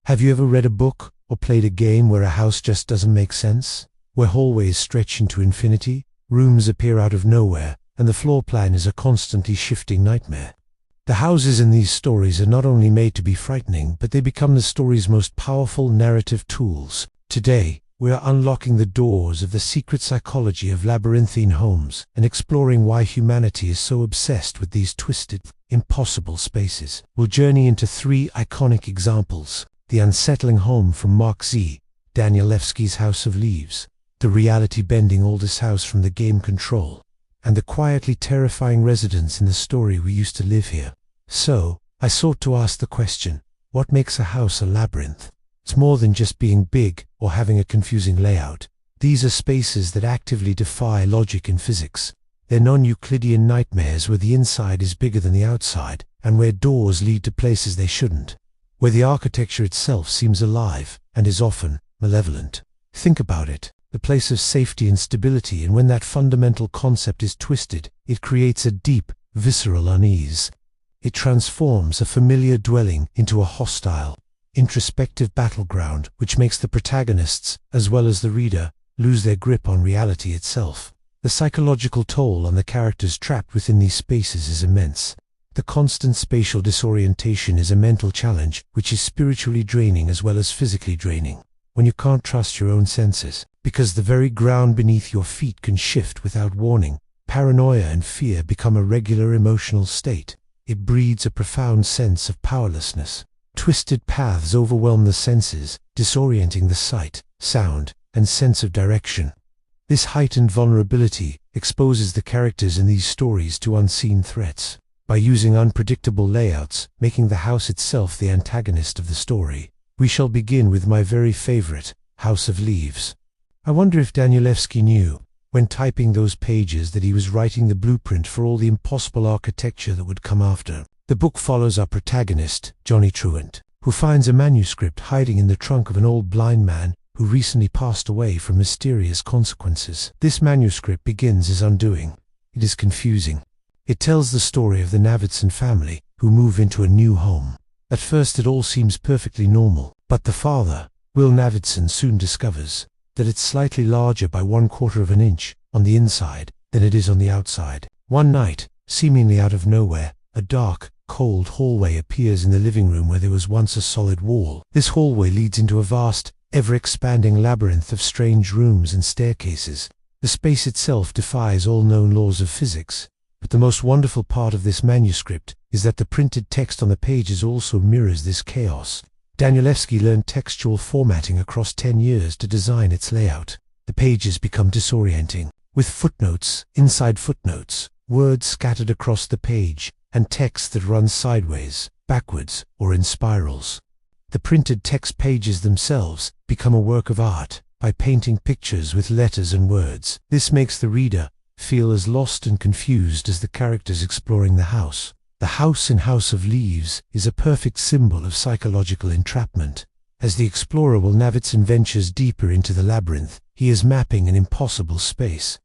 Have you ever read a book or played a game where a house just doesn't make sense? Where hallways stretch into infinity, rooms appear out of nowhere, and the floor plan is a constantly shifting nightmare. The houses in these stories are not only made to be frightening, but they become the story's most powerful narrative tools. Today, we are unlocking the doors of the secret psychology of labyrinthine homes and exploring why humanity is so obsessed with these twisted, impossible spaces. We'll journey into 3 iconic examples: the unsettling home from Mark Z. Danielewski's House of Leaves, the reality-bending oldest house from the game Control, and the quietly terrifying residence in the story We Used to Live Here. So, I sought to ask the question, what makes a house a labyrinth? It's more than just being big or having a confusing layout. These are spaces that actively defy logic and physics. They're non-Euclidean nightmares where the inside is bigger than the outside, and where doors lead to places they shouldn't. Where the architecture itself seems alive and is often malevolent. Think about it. The place of safety and stability, and when that fundamental concept is twisted, it creates a deep, visceral unease. It transforms a familiar dwelling into a hostile, introspective battleground, which makes the protagonists, as well as the reader, lose their grip on reality itself. The psychological toll on the characters trapped within these spaces is immense. The constant spatial disorientation is a mental challenge, which is spiritually draining as well as physically draining. When you can't trust your own senses, because the very ground beneath your feet can shift without warning, paranoia and fear become a regular emotional state. It breeds a profound sense of powerlessness. Twisted paths overwhelm the senses, disorienting the sight, sound, and sense of direction. This heightened vulnerability exposes the characters in these stories to unseen threats. By using unpredictable layouts, making the house itself the antagonist of the story. We shall begin with my very favorite, House of Leaves. I wonder if Danielewski knew, when typing those pages, that he was writing the blueprint for all the impossible architecture that would come after. The book follows our protagonist, Johnny Truant, who finds a manuscript hiding in the trunk of an old blind man who recently passed away from mysterious consequences. This manuscript begins his undoing. It is confusing. It tells the story of the Navidson family, who move into a new home. At first it all seems perfectly normal, but the father, Will Navidson, soon discovers that it's slightly larger by 1/4 of an inch on the inside than it is on the outside. One night, seemingly out of nowhere, a dark, cold hallway appears in the living room where there was once a solid wall. This hallway leads into a vast, ever-expanding labyrinth of strange rooms and staircases. The space itself defies all known laws of physics. But the most wonderful part of this manuscript is that the printed text on the pages also mirrors this chaos. Danielewski learned textual formatting across 10 years to design its layout. The pages become disorienting, with footnotes inside footnotes, words scattered across the page, and text that runs sideways, backwards, or in spirals. The printed text pages themselves become a work of art by painting pictures with letters and words. This makes the reader feel as lost and confused as the characters exploring the house. The house in House of Leaves is a perfect symbol of psychological entrapment. As the explorer Will Navidson ventures deeper into the labyrinth, he is mapping an impossible space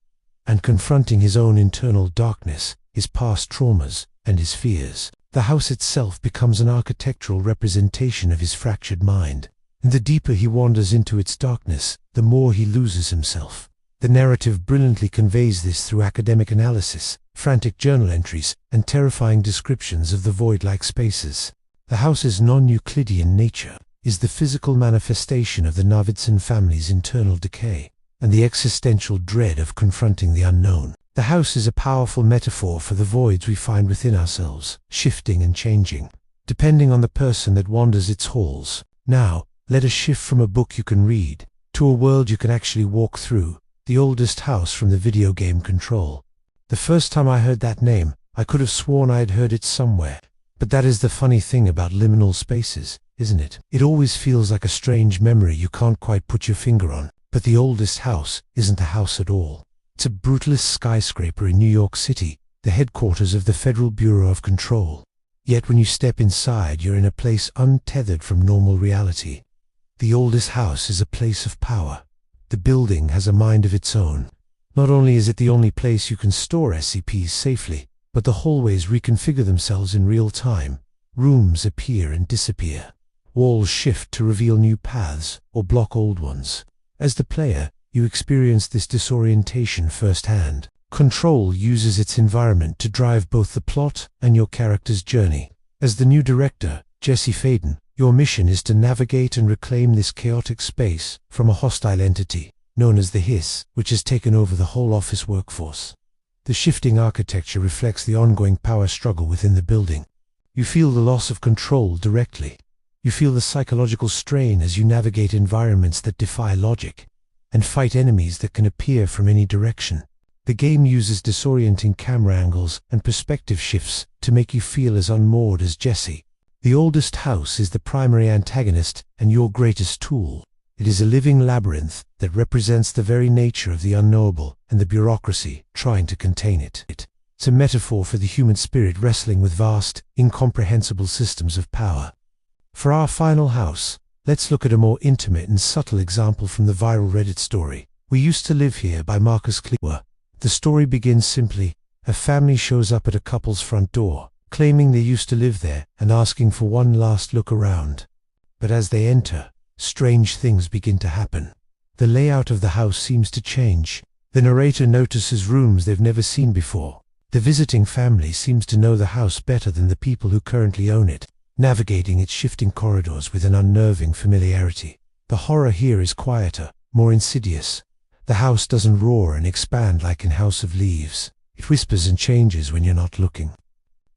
and confronting his own internal darkness, his past traumas, and his fears. The house itself becomes an architectural representation of his fractured mind, and the deeper he wanders into its darkness, the more he loses himself. The narrative brilliantly conveys this through academic analysis, frantic journal entries, and terrifying descriptions of the void-like spaces. The house's non-Euclidean nature is the physical manifestation of the Navidson family's internal decay, and the existential dread of confronting the unknown. The house is a powerful metaphor for the voids we find within ourselves, shifting and changing, depending on the person that wanders its halls. Now, let us shift from a book you can read, to a world you can actually walk through. The oldest house from the video game Control. The first time I heard that name, I could have sworn I had heard it somewhere. But that is the funny thing about liminal spaces, isn't it? It always feels like a strange memory you can't quite put your finger on. But the oldest house isn't a house at all. It's a brutalist skyscraper in New York City, the headquarters of the Federal Bureau of Control. Yet when you step inside, you're in a place untethered from normal reality. The oldest house is a place of power. The building has a mind of its own. Not only is it the only place you can store SCPs safely, but the hallways reconfigure themselves in real time. Rooms appear and disappear. Walls shift to reveal new paths or block old ones. As the player, you experience this disorientation firsthand. Control uses its environment to drive both the plot and your character's journey. As the new director, Jesse Faden, your mission is to navigate and reclaim this chaotic space from a hostile entity, known as the Hiss, which has taken over the whole office workforce. The shifting architecture reflects the ongoing power struggle within the building. You feel the loss of control directly. You feel the psychological strain as you navigate environments that defy logic, and fight enemies that can appear from any direction. The game uses disorienting camera angles and perspective shifts to make you feel as unmoored as Jesse. The oldest house is the primary antagonist and your greatest tool. It is a living labyrinth that represents the very nature of the unknowable and the bureaucracy trying to contain it. It's a metaphor for the human spirit wrestling with vast, incomprehensible systems of power. For our final house, let's look at a more intimate and subtle example from the viral Reddit story, "We Used to Live Here" by Marcus Kleber. The story begins simply. A family shows up at a couple's front door, claiming they used to live there and asking for one last look around. But as they enter, strange things begin to happen. The layout of the house seems to change. The narrator notices rooms they've never seen before. The visiting family seems to know the house better than the people who currently own it, navigating its shifting corridors with an unnerving familiarity. The horror here is quieter, more insidious. The house doesn't roar and expand like in House of Leaves. It whispers and changes when you're not looking.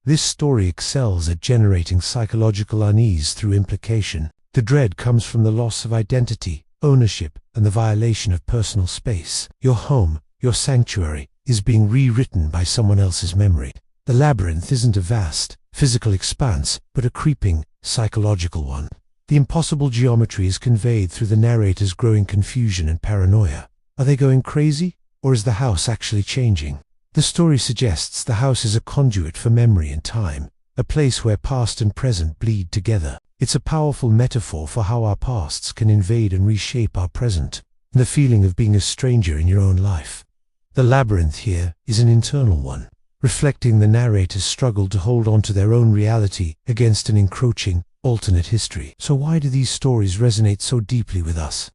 This story excels at generating psychological unease through implication. The dread comes from the loss of identity, ownership, and the violation of personal space. Your home, your sanctuary, is being rewritten by someone else's memory. The labyrinth isn't a vast, physical expanse, but a creeping, psychological one. The impossible geometry is conveyed through the narrator's growing confusion and paranoia. Are they going crazy, or is the house actually changing? The story suggests the house is a conduit for memory and time, a place where past and present bleed together. It's a powerful metaphor for how our pasts can invade and reshape our present, and the feeling of being a stranger in your own life. The labyrinth here is an internal one, reflecting the narrator's struggle to hold on to their own reality against an encroaching, alternate history. So why do these stories resonate so deeply with us?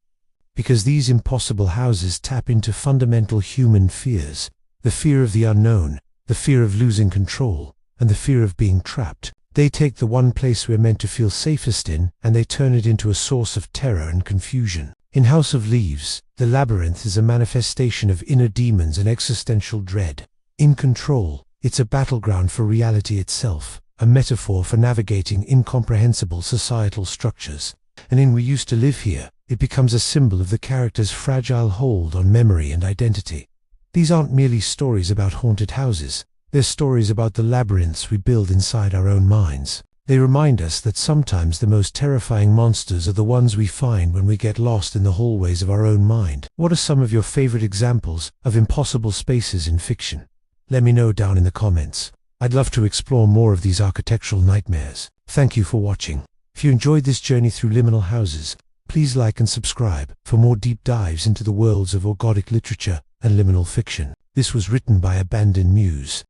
Because these impossible houses tap into fundamental human fears. The fear of the unknown, the fear of losing control, and the fear of being trapped. They take the one place we're meant to feel safest in, and they turn it into a source of terror and confusion. In House of Leaves, the labyrinth is a manifestation of inner demons and existential dread. In Control, it's a battleground for reality itself, a metaphor for navigating incomprehensible societal structures. And in We Used to Live Here, it becomes a symbol of the character's fragile hold on memory and identity. These aren't merely stories about haunted houses. They're stories about the labyrinths we build inside our own minds. They remind us that sometimes the most terrifying monsters are the ones we find when we get lost in the hallways of our own mind. What are some of your favorite examples of impossible spaces in fiction? Let me know down in the comments. I'd love to explore more of these architectural nightmares. Thank you for watching. If you enjoyed this journey through liminal houses, please like and subscribe for more deep dives into the worlds of orgodic literature and liminal fiction. This was written by Abandoned Muse.